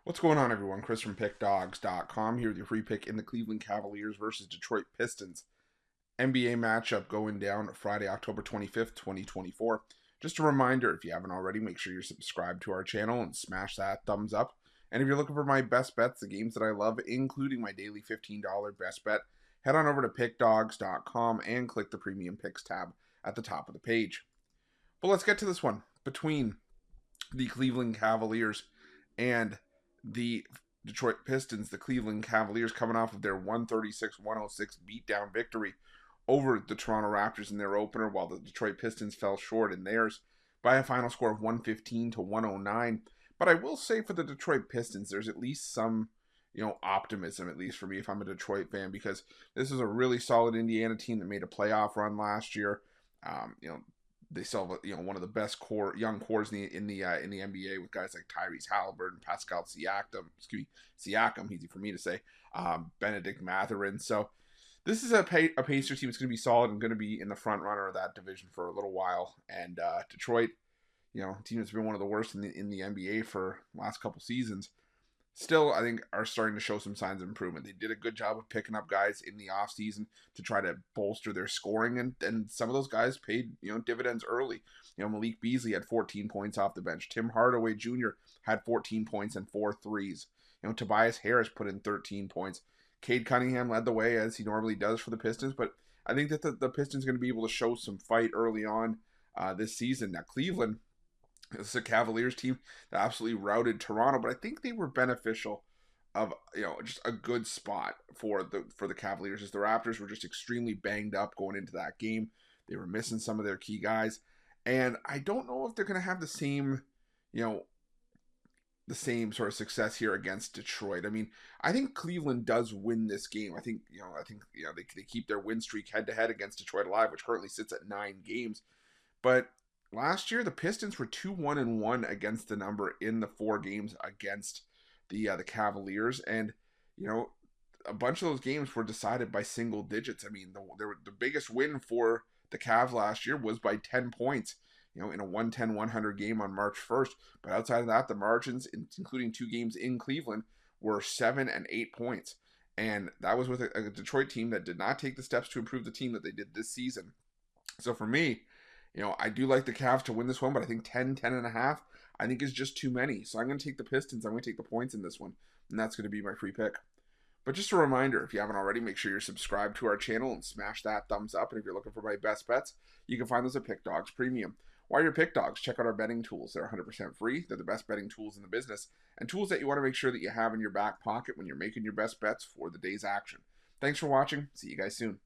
What's going on, everyone? Chris from Pickdawgz.com here with your free pick in the Cleveland Cavaliers versus Detroit Pistons NBA matchup going down Friday, October 25th, 2024. Just a reminder, if you haven't already, make sure you're subscribed to our channel and smash that thumbs up. And if you're looking for my best bets, the games that I love, including my daily $15 best bet, head on over to Pickdawgz.com and click the Premium Picks tab at the top of the page. But let's get to this one between the Cleveland Cavaliers and the Detroit Pistons. The Cleveland Cavaliers coming off of their 136-106 beatdown victory over the Toronto Raptors in their opener, while the Detroit Pistons fell short in theirs by a final score of 115-109. But I will say for the Detroit Pistons, there's at least some, optimism, at least for me, if I'm a Detroit fan, because this is a really solid Indiana team that made a playoff run last year. They still have one of the best young cores in the NBA with guys like Tyrese Halliburton, Pascal Siakam, easy for me to say, Benedict Mathurin. So this is a Pacers team that's going to be solid and going to be in the front runner of that division for a little while. And Detroit, a team that's been one of the worst in the NBA for the last couple seasons, still, I think, are starting to show some signs of improvement. They did a good job of picking up guys in the offseason to try to bolster their scoring, and some of those guys paid, dividends early. Malik Beasley had 14 points off the bench. Tim Hardaway Jr. had 14 points and 4 threes. Tobias Harris put in 13 points. Cade Cunningham led the way, as he normally does for the Pistons, but I think that the Pistons are going to be able to show some fight early on this season. Now, Cleveland, this is a Cavaliers team that absolutely routed Toronto, but I think they were beneficial of just a good spot for the Cavaliers, as the Raptors were just extremely banged up going into that game. They were missing some of their key guys, and I don't know if they're going to have the same sort of success here against Detroit. I mean, I think Cleveland does win this game. I think they keep their win streak head to head against Detroit alive, which currently sits at 9 games, but last year, the Pistons were 2-1-1 against the number in the 4 games against the Cavaliers, and a bunch of those games were decided by single digits. I mean, the biggest win for the Cavs last year was by 10 points, in a 110-100 game on March 1st. But outside of that, the margins, including 2 games in Cleveland, were 7 and 8 points, and that was with a Detroit team that did not take the steps to improve the team that they did this season. So for me, I do like the Cavs to win this one, but I think 10-10.5, I think is just too many. So I'm going to take the Pistons. I'm going to take the points in this one, and that's going to be my free pick. But just a reminder, if you haven't already, make sure you're subscribed to our channel and smash that thumbs up. And if you're looking for my best bets, you can find those at Pick Dawgz Premium. While you're Pick Dawgz, check out our betting tools. They're 100% free. They're the best betting tools in the business, and tools that you want to make sure that you have in your back pocket when you're making your best bets for the day's action. Thanks for watching. See you guys soon.